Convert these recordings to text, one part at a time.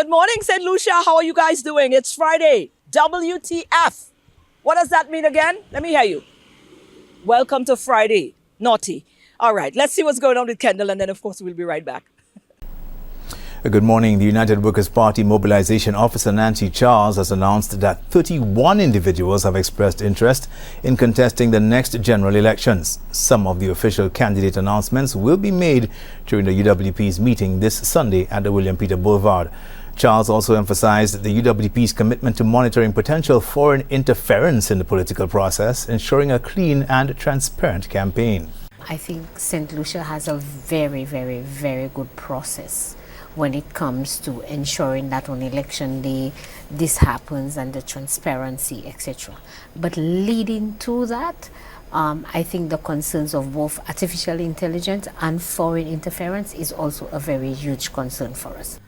Good morning, St. Lucia. How are you guys doing? It's Friday. WTF. What does that mean again? Let me hear you. Welcome to Friday. Naughty. All right, let's see what's going on with Kendall, and then, of course, we'll be right back. Good morning. The United Workers' Party Mobilization Officer Nancy Charles has announced that 31 individuals have expressed interest in contesting the next general elections. Some of the official candidate announcements will be made during the UWP's meeting this Sunday at the William Peter Boulevard. Charles also emphasized the UWP's commitment to monitoring potential foreign interference in the political process, ensuring a clean and transparent campaign. I think St. Lucia has a very, very, very good process when it comes to ensuring that on election day this happens and the transparency, etc. But leading to that, I think the concerns of both artificial intelligence and foreign interference is also a very huge concern for us.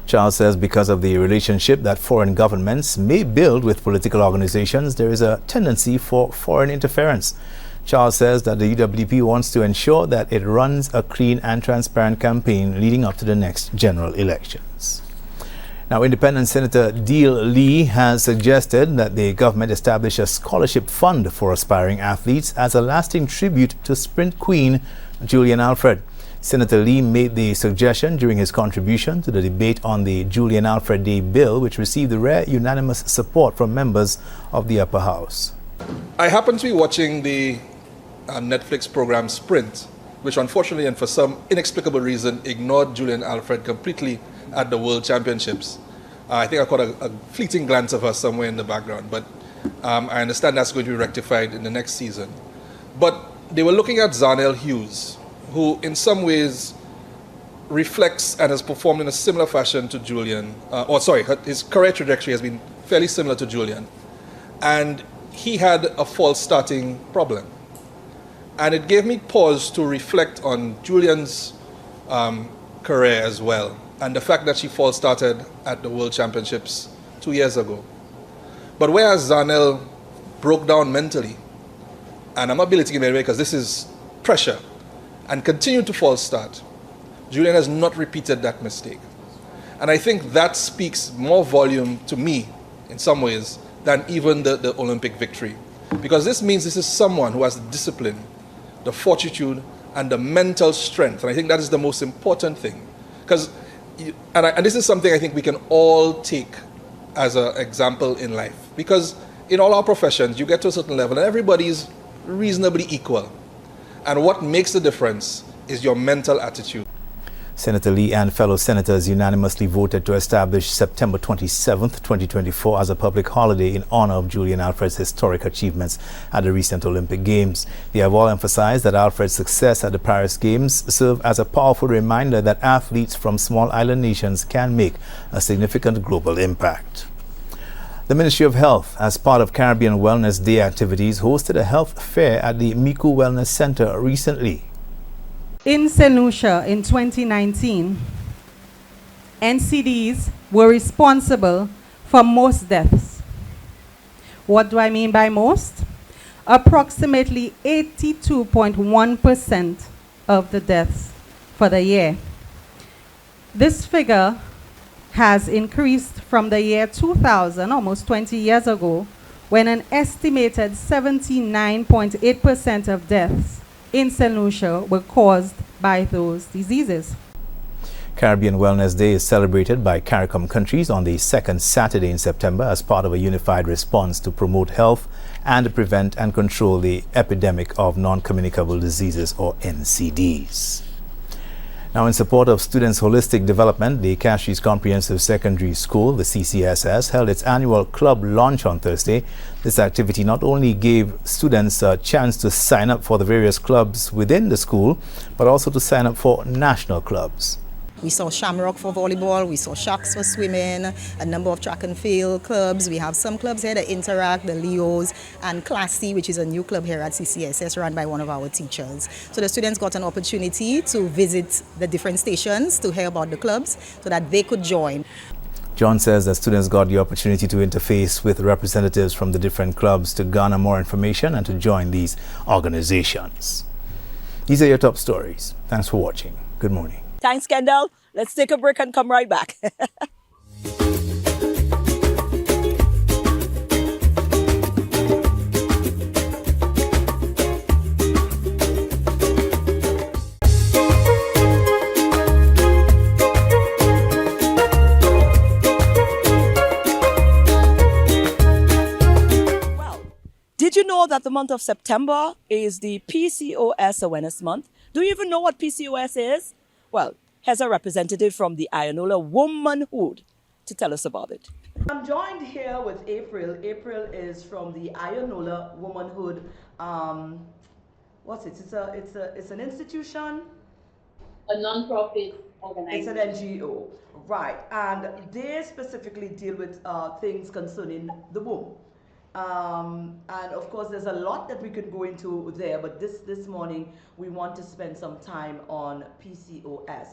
Charles says because of the relationship that foreign governments may build with political organizations, there is a tendency for foreign interference. Charles says that the UWP wants to ensure that it runs a clean and transparent campaign leading up to the next general elections. Now, Independent Senator Deal Lee has suggested that the government establish a scholarship fund for aspiring athletes as a lasting tribute to sprint queen Julian Alfred. Senator Lee made the suggestion during his contribution to the debate on the Julian Alfred Day bill, which received the rare unanimous support from members of the upper house. I happened to be watching the Netflix program Sprint, which unfortunately and for some inexplicable reason ignored Julian Alfred completely at the World Championships. I think I caught a fleeting glance of her somewhere in the background, but I understand that's going to be rectified in the next season. But they were looking at Zarnell Hughes, who in some ways reflects and has performed in a similar fashion to Julian, his career trajectory has been fairly similar to Julian. And he had a false starting problem. And it gave me pause to reflect on Julian's career as well, and the fact that she false started at the World Championships 2 years ago. But whereas Zarnell broke down mentally, and I'm not belittling him anyway because this is pressure, and continued to false start, Julian has not repeated that mistake. And I think that speaks more volume to me, in some ways, than even the Olympic victory. Because this means this is someone who has the discipline, the fortitude, and the mental strength. And I think that is the most important thing. Because, and this is something I think we can all take as an example in life. Because in all our professions, you get to a certain level and everybody is reasonably equal. And what makes the difference is your mental attitude. Senator Lee and fellow senators unanimously voted to establish September 27, 2024 as a public holiday in honor of Julian Alfred's historic achievements at the recent Olympic Games. They have all emphasized that Alfred's success at the Paris Games serve as a powerful reminder that athletes from small island nations can make a significant global impact. The Ministry of Health, as part of Caribbean Wellness Day activities, hosted a health fair at the Miku Wellness Center recently. In St. Lucia in 2019, NCDs were responsible for most deaths. What do I mean by most? Approximately 82.1% of the deaths for the year. This figure has increased from the year 2000, almost 20 years ago, when an estimated 79.8% of deaths in St. Lucia were caused by those diseases. Caribbean Wellness Day is celebrated by CARICOM countries on the second Saturday in September as part of a unified response to promote health and prevent and control the epidemic of non-communicable diseases, or NCDs. Now, in support of students' holistic development, the Castries Comprehensive Secondary School, the CCSS, held its annual club launch on Thursday. This activity not only gave students a chance to sign up for the various clubs within the school, but also to sign up for national clubs. We saw Shamrock for volleyball, we saw Sharks for swimming, a number of track and field clubs. We have some clubs here, the Interact, the Leos, and Classy, which is a new club here at CCSS run by one of our teachers. So the students got an opportunity to visit the different stations to hear about the clubs so that they could join. John says that students got the opportunity to interface with representatives from the different clubs to garner more information and to join these organizations. These are your top stories. Thanks for watching. Good morning. Thanks, Kendall. Let's take a break and come right back. that the month of September is the PCOS Awareness Month. Do you even know what PCOS is? Well, here's a representative from the Ionola Womanhood to tell us about it. I'm joined here with April. April is from the Ionola Womanhood. What's it? It's an institution. A non-profit It's an organization. NGO, right? And they specifically deal with things concerning the womb. And of course, there's a lot that we could go into there, but this morning we want to spend some time on PCOS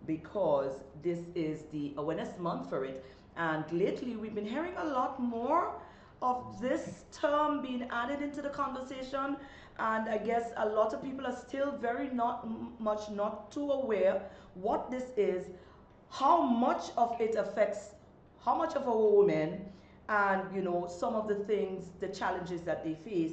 because this is the awareness month for it. And lately, we've been hearing a lot more of this term being added into the conversation, and I guess a lot of people are still very not too aware what this is, how much of it affects how much of a woman, and some of the things, the challenges that they face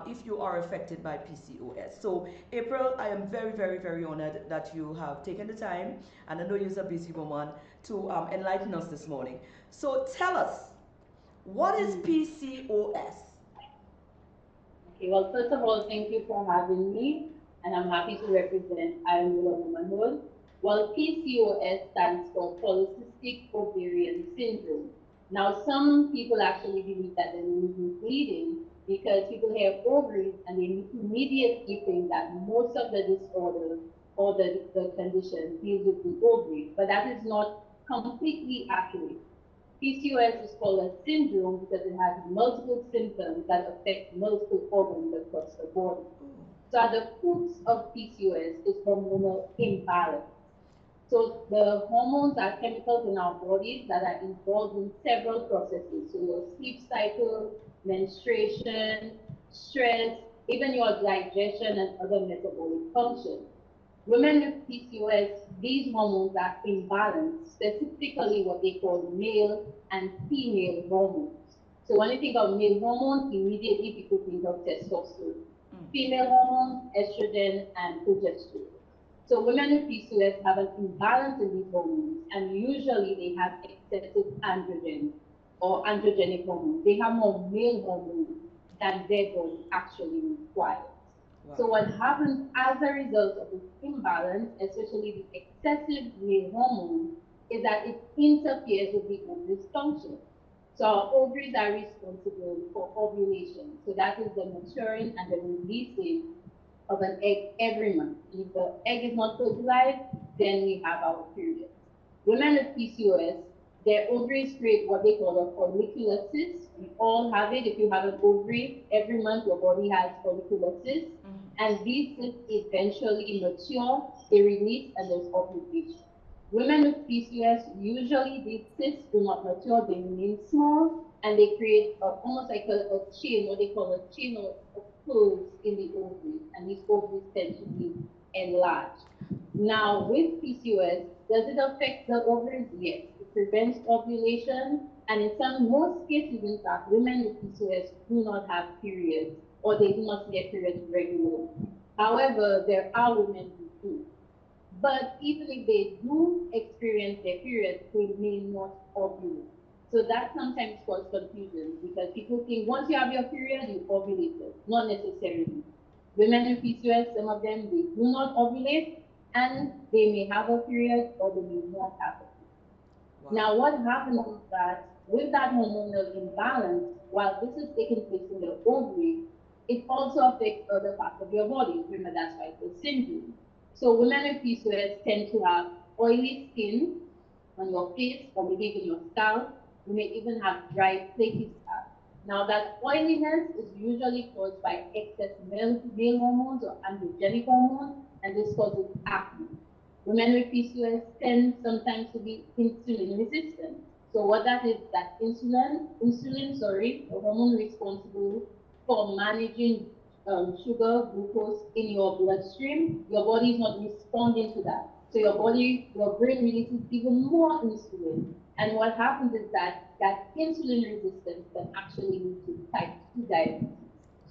if you are affected by PCOS. So April, I am very, very, very honored that you have taken the time, and I know you're a busy woman, to enlighten us this morning. So tell us, what is PCOS? Okay, well, first of all, thank you for having me, and I'm happy to represent Ionola Womanhood. Well, PCOS stands for Polycystic Ovarian Syndrome. Now, some people actually believe that they're misleading because people have ovaries and they immediately think that most of the disorder or the condition deals with the ovary, but that is not completely accurate. PCOS is called a syndrome because it has multiple symptoms that affect multiple organs across the body. So at the roots of PCOS is hormonal imbalance. So the hormones are chemicals in our bodies that are involved in several processes. So your sleep cycle, menstruation, stress, even your digestion and other metabolic functions. Women with PCOS, these hormones are imbalanced, specifically what they call male and female hormones. So when you think of male hormones, immediately people think of testosterone. Female hormones, estrogen and progesterone. So women with PCOS have an imbalance in these hormones, and usually they have excessive androgen or androgenic hormones. They have more male hormones than their body actually requires. Wow. So what happens as a result of this imbalance, especially the excessive male hormone, is that it interferes with the ovary's function. So our ovaries are responsible for ovulation. So that is the maturing and the releasing of an egg every month. If the egg is not fertilized, then we have our period. Women with PCOS, their ovaries create what they call a follicular cyst. We all have it. If you have an ovary, every month your body has follicular cysts. And these cysts eventually mature, they release, and there's ovulation. Women with PCOS, usually these cysts do not mature, they remain small, and they create almost like a chain, what they call a chain of folds in the ovaries, and these ovaries tend to be enlarged. Now, with PCOS, does it affect the ovaries? Yes. It prevents ovulation, and in most cases, in fact, women with PCOS do not have periods, or they do not get periods regularly. However, there are women who do. But even if they do experience their periods, they may not ovulate. So that sometimes causes confusion because people think once you have your period, you ovulate. Not necessarily. Women with PCOS, some of them, they do not ovulate, and they may have a period or they may not have a period. Wow. Now, what happens is that with that hormonal imbalance, while this is taking place in the ovary, it also affects other parts of your body. Remember, that's why it's a syndrome. So women with PCOS tend to have oily skin on your face or maybe even your scalp. You may even have dry, flaky scalp. Now that oiliness is usually caused by excess male hormones or androgenic hormones, and this causes acne. Women with PCOS tend sometimes to be insulin resistant. So what that is, that insulin, the hormone responsible for managing sugar, glucose in your bloodstream, your body is not responding to that. So your brain releases even more insulin. And what happens is that insulin resistance can actually lead to type 2 diabetes.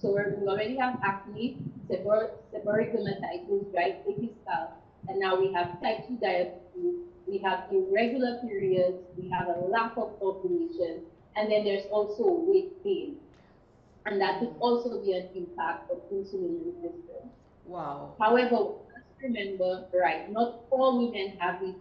So we already have acne, seborrheic dermatitis, dry, flaky scalp, and now we have type 2 diabetes, we have irregular periods, we have a lack of ovulation, and then there's also weight gain. and that could also be an impact of insulin resistance. Wow. However, let's remember, right, not all women have these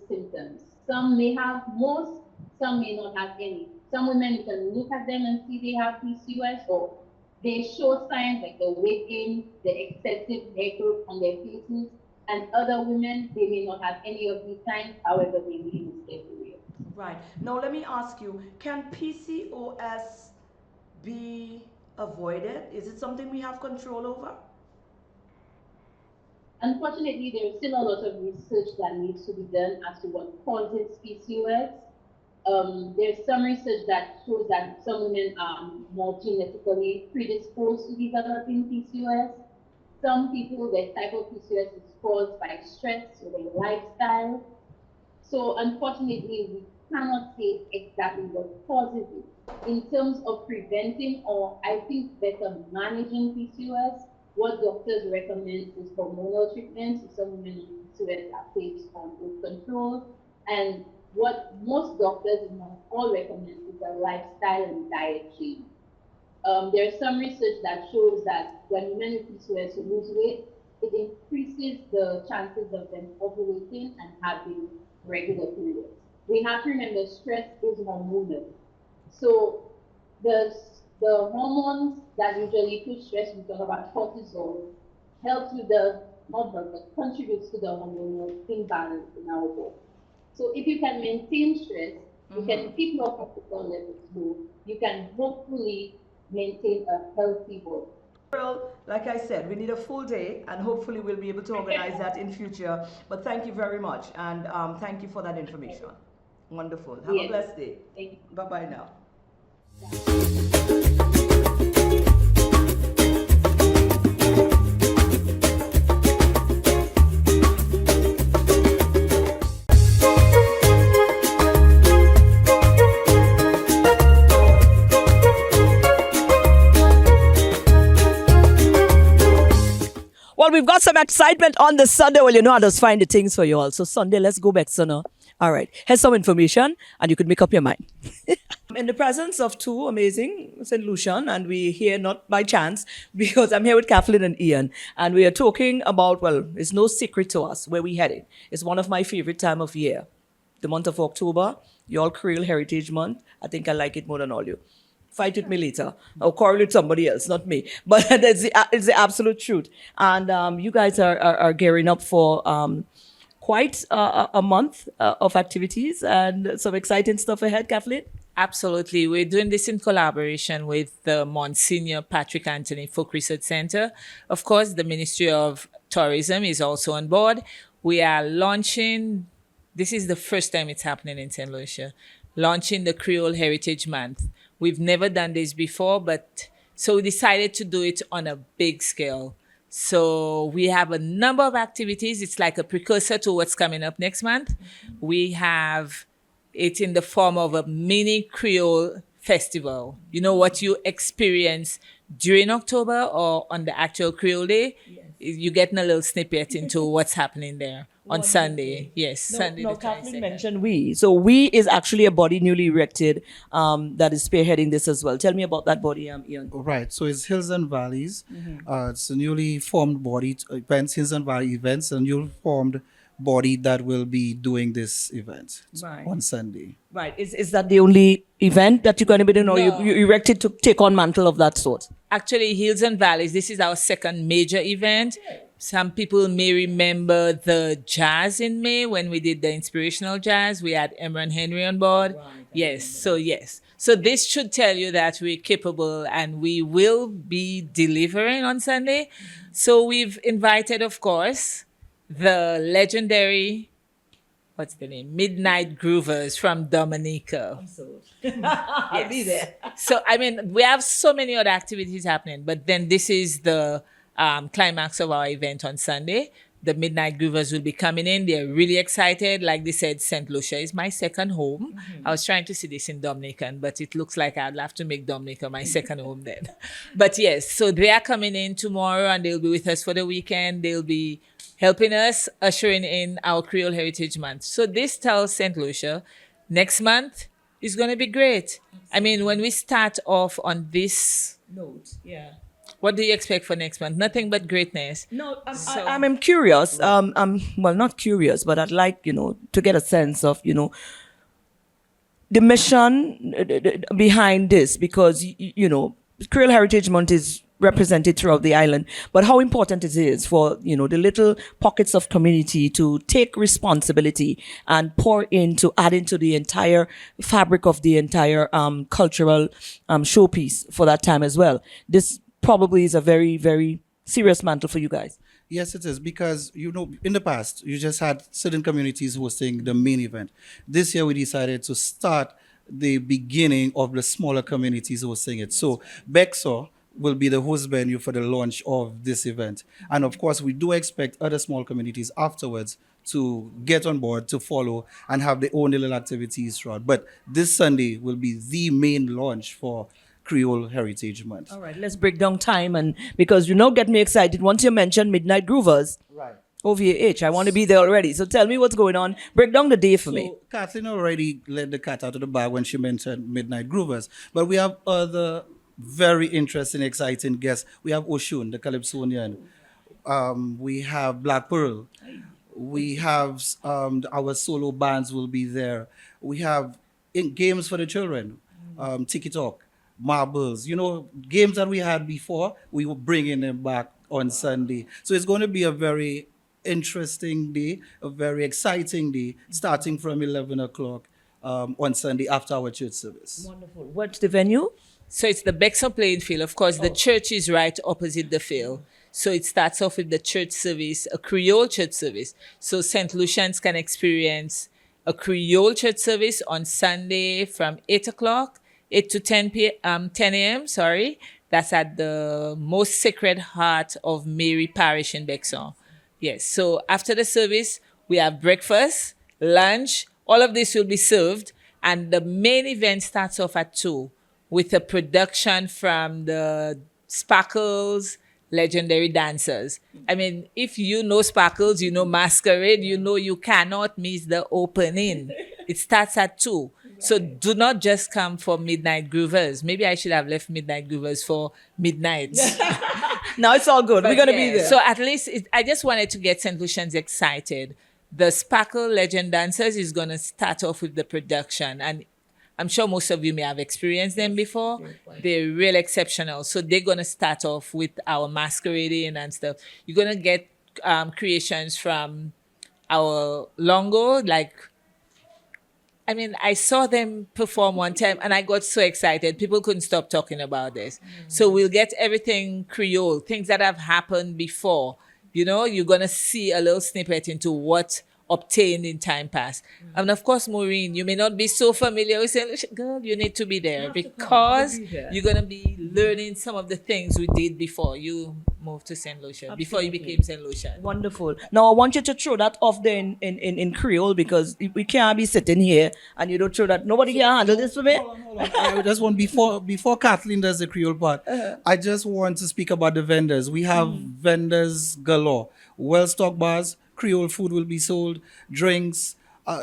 symptoms. Some may have most, some may not have any. Some women, you can look at them and see they have PCOS, or they show signs like the weight gain, the excessive hair growth on their faces, and other women, they may not have any of these signs, however, they may miss their period. Right. Now let me ask you, can PCOS be avoided? Is it something we have control over? Unfortunately, there is still a lot of research that needs to be done as to what causes PCOS. There's some research that shows that some women are more genetically predisposed to developing PCOS. Some people, their type of PCOS is caused by stress or their lifestyle. So unfortunately, we cannot say exactly what causes it. In terms of preventing, or I think better managing PCOS, what doctors recommend is hormonal treatment. So some women on PCOS are placed on birth control. And what most doctors, if not all, recommend is a lifestyle and diet change. There's some research that shows that when women with PCOS lose weight, it increases the chances of them ovulating and having regular periods. We have to remember stress is hormonal. So the hormones that usually push stress, we talk about cortisol, helps with the, not help, but contributes to the hormonal imbalance in our body. So if you can maintain stress, you can keep your cortisol levels low, you can hopefully maintain a healthy body. Well, like I said, we need a full day, and hopefully we'll be able to organize that in future. But thank you very much, and thank you for that information. Wonderful. Have a blessed day. Thank you. Bye-bye now. Well, we've got some excitement on the Sunday. Well, you know, I just find the things for you all. So Sunday, let's go back, Sunday. All right. Here's some information, and you could make up your mind. In the presence of two amazing St. Lucian, and we're here not by chance, because I'm here with Kathleen and Ian, and we are talking about, well, it's no secret to us where we're headed. It's one of my favorite time of year. The month of October, your CREOLE Heritage Month. I think I like it more than all you. Fight with me later, or quarrel with somebody else, not me. But it's the absolute truth. And you guys are gearing up for quite a month of activities and some exciting stuff ahead, Kathleen. Absolutely. We're doing this in collaboration with the Monsignor Patrick Anthony Folk Research Center. Of course, the Ministry of Tourism is also on board. We are launching, this is the first time it's happening in St. Lucia, launching the CREOLE Heritage Month. We've never done this before, but so we decided to do it on a big scale. So we have a number of activities. It's like a precursor to what's coming up next month. We have it in the form of a mini CREOLE festival. You know what you experience during October or on the actual CREOLE Day? Yes. You're getting a little snippet into what's happening there on Sunday. Yes, Sunday No, the Kathleen 22nd. mentioned we. So we is actually a body newly erected that is spearheading this as well. Tell me about that body, Ian. Right, so it's Hills and Valleys. It's a newly formed body, events, Hills and Valley events, a newly formed body that will be doing this event Right. on Sunday. Right. Is that the only event that you're going to be doing, or No. you erected to take on mantle of that sort? Actually, Hills and Valleys, this is our second major event. Some people may remember the jazz in May when we did the inspirational jazz. We had Emran Henry on board. Yes. So this should tell you that we're capable and we will be delivering on Sunday. So we've invited, of course, the legendary, what's the name? Midnight Groovers from Dominica. I'll be there. So, I mean, we have so many other activities happening, but then this is the climax of our event on Sunday. The Midnight Groovers will be coming in. They're really excited. Like they said, St. Lucia is my second home. I was trying to see this in Dominican, but it looks like I'd have to make Dominica my second home then. But yes, so they are coming in tomorrow and they'll be with us for the weekend. They'll be helping us ushering in our CREOLE Heritage Month. So this tells St. Lucia, next month, It's going to be great. I mean, when we start off on this Note, yeah. what do you expect for next month? Nothing but greatness. No, So- I'm curious. Well, not curious, but I'd like, to get a sense of, the mission behind this, because, Creole Heritage Month is represented throughout the island, but how important it is for, the little pockets of community to take responsibility and pour into, add into the entire fabric of the entire cultural showpiece for that time as well. This probably is a very, very serious mantle for you guys. Yes, it is, because in the past you just had certain communities hosting the main event. This year we decided to start the beginning of the smaller communities hosting it. So Bexor will be the host venue for the launch of this event, and of course we do expect other small communities afterwards to get on board, to follow, and have their own little activities throughout. But this Sunday will be the main launch for Creole Heritage Month. All right, let's break down time, and because get me excited once you mention Midnight Groovers. Right. OVAH, I want to be there already. So tell me what's going on. Break down the day for me. So Kathleen already let the cat out of the bag when she mentioned Midnight Groovers, but we have other very interesting, exciting guests. We have Oshun, the Calypsonian. We have Black Pearl. We have our solo bands will be there. We have games for the children, Tiki Talk, marbles, games that we had before, we were bringing them back on Sunday. So it's going to be a very interesting day, a very exciting day, starting from 11 o'clock on Sunday after our church service. Wonderful. What's the venue? So it's the Bexar playing field. Of course, the church is right opposite the field. So it starts off with the church service, a Creole church service. So St. Lucians can experience a Creole church service on Sunday from 8 o'clock, 8 to 10 a.m., sorry. That's at the Most Sacred Heart of Mary Parish in Bexar. Yes, so after the service, we have breakfast, lunch, all of this will be served. And the main event starts off at 2 with a production from the Sparkles legendary dancers. I mean, if you know Sparkles, you know Masquerade, you cannot miss the opening. It starts at 2. So do not just come for Midnight Groovers. Maybe I should have left Midnight Groovers for midnight. No, it's all good. We're going to be there. So at least I just wanted to get St. Lucians excited. The Sparkle Legend Dancers is going to start off with the production. And I'm sure most of you may have experienced them before. They're real exceptional. So they're going to start off with our masquerading and stuff. You're going to get creations from our Longo, I saw them perform one time and I got so excited. People couldn't stop talking about this. So we'll get everything Creole, things that have happened before. You're going to see a little snippet into what obtained in time past. And of course, Maureen, you may not be so familiar with St. Lucia. Girl, you need to be there because you're going to be learning some of the things we did before you moved to St. Lucia, before you became St. Lucia. Wonderful. Now, I want you to throw that off there in Creole, because we can't be sitting here and you don't throw that. Nobody can handle this for me. Hold on. I just want, before Kathleen does the Creole part, I just want to speak about the vendors. We have vendors galore. Well-stocked bars, Creole food will be sold, drinks.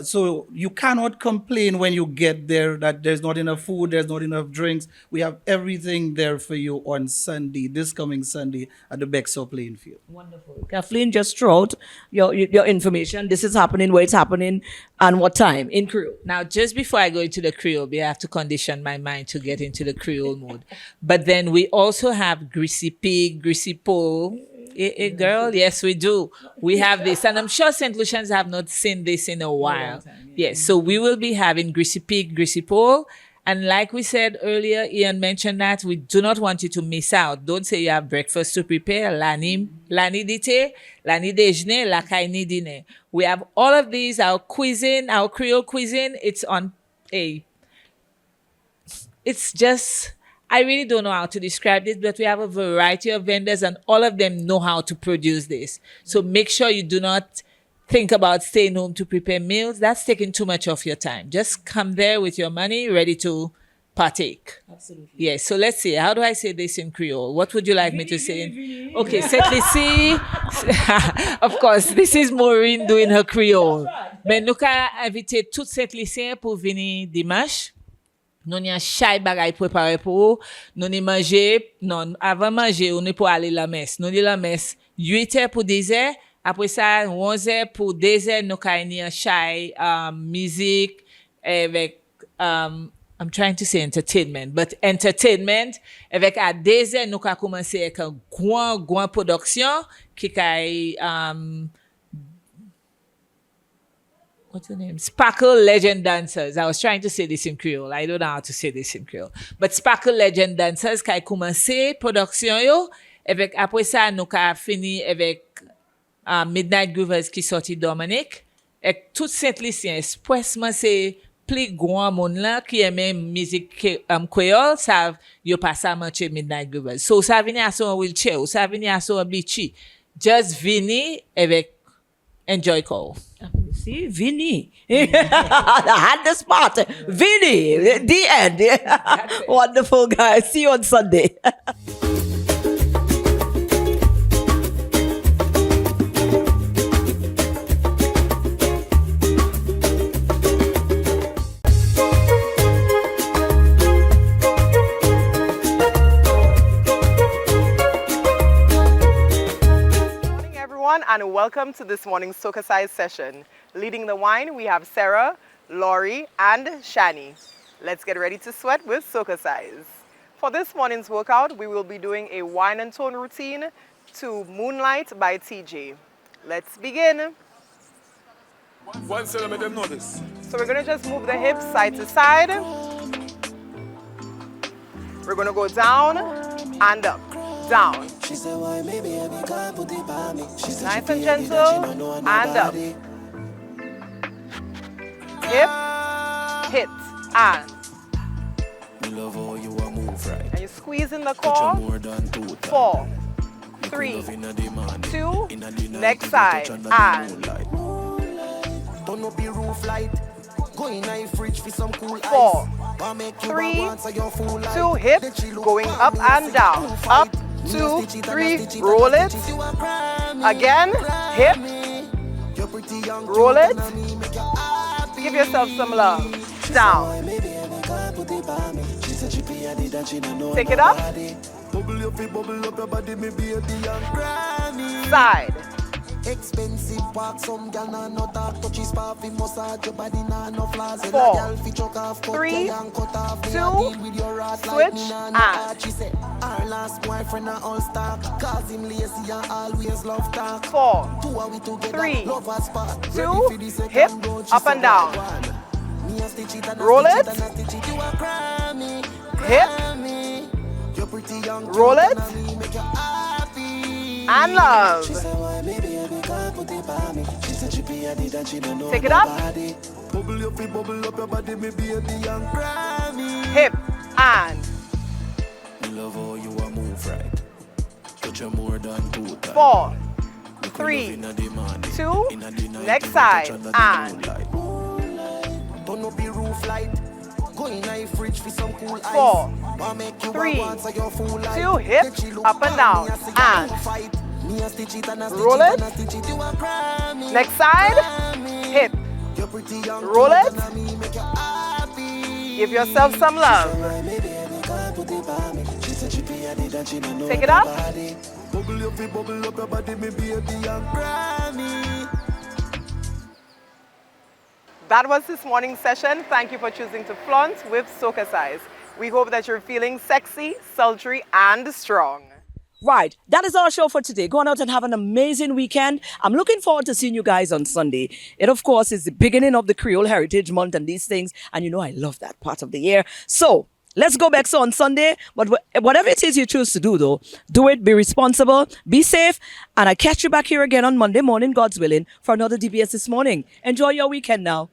So you cannot complain when you get there that there's not enough food, there's not enough drinks. We have everything there for you on Sunday, this coming Sunday at the Bexar playing field. Wonderful. Kathleen, just throw out your information. This is happening, where it's happening, and what time in Creole. Now, just before I go into the Creole, I have to condition my mind to get into the Creole mode. But then we also have Greasy Pig, Greasy Pole. Girl, yes, we do. We have this. And I'm sure St. Lucians have not seen this in a while. Yes, so we will be having Greasy Pig, Greasy Pole. And like we said earlier, Ian mentioned that we do not want you to miss out. Don't say you have breakfast to prepare. Lani dite, lani déjeuner, la kaini dîner. We have all of these, our cuisine, our Creole cuisine. It's just... I really don't know how to describe this, but we have a variety of vendors and all of them know how to produce this. So make sure you do not think about staying home to prepare meals. That's taking too much of your time. Just come there with your money ready to partake. Absolutely. Yes. So let's see. How do I say this in Creole? What would you like me to say? Okay. Setli. Of course, this is Maureen doing her Creole. Mais nous ka inviter tout Setli pour venir dimanche. nous n'y a chay bagay préparé pour vous. Nous n'y manger, non, avant manger, on est pour aller la messe. Nous n'y la messe 8 heures pour dessert. Après ça, 11 heures pour dessert, nous n'y a chay, musique, avec, I'm trying to say entertainment, but entertainment, avec à dessert, nous avons commencé avec un grand production, qui est, what's the name? Sparkle Legend Dancers. I was trying to say this in Creole. I don't know how to say this in Creole. But Sparkle Legend Dancers qui a commencé production yo. Avec après ça nous a fini avec Midnight Groovers qui sorti Dominique. Et tout Saint-Lucien expressement c'est plus grand monde là qui aime musique créole savent yo pas ça marcher Midnight Groovers. So ça vient à son wheelchair, ou ça vient à son beachy. Just vini avec Enjoy Call. See, Vinny. I had the spot. Vinny, the end. Wonderful, guys. See you on Sunday. And welcome to this morning's SocaCize session. Leading the wine, we have Sarah, Laurie, and Shani. Let's get ready to sweat with SocaCize. For this morning's workout, we will be doing a wine and tone routine to Moonlight by TJ. Let's begin. So we're going to just move the hips side to side. We're going to go down and up. Down. Nice and gentle, and up. Hip, hit, and. And you squeeze in the core. 4, 3, 2, next side, and. 4, 3, 2, hip, going up and down. Up, 2, 3, roll it. Again, hip, roll it. Give yourself some love. Down. Take it up. Side. Expensive park, some gal na no talk, touchy spa fi massage your body na no flaws. 4, 3, 2, switch, and. She said our last boyfriend na all star, cause him lazy and always love talk. 4, 3, 2, hip, up and down. Roll it. Hip. Roll it. And love. Take it up. Hip and. 4, 3, 2, next side, and. 4, 3, 2, hip, up and down, and. Roll it. Next side, hip. Roll it. Give yourself some love. Take it up. That was this morning's session. Thank you for choosing to flaunt with SocaCize. We hope that you're feeling sexy, sultry, and strong. Right, that is our show for today. Go on out and have an amazing weekend. I'm looking forward to seeing you guys on Sunday. It, of course, is the beginning of the Creole Heritage Month and these things. And you know I love that part of the year. So let's go back on Sunday. But whatever it is you choose to do, though, do it, be responsible, be safe. And I catch you back here again on Monday morning, God's willing, for another DBS This Morning. Enjoy your weekend now.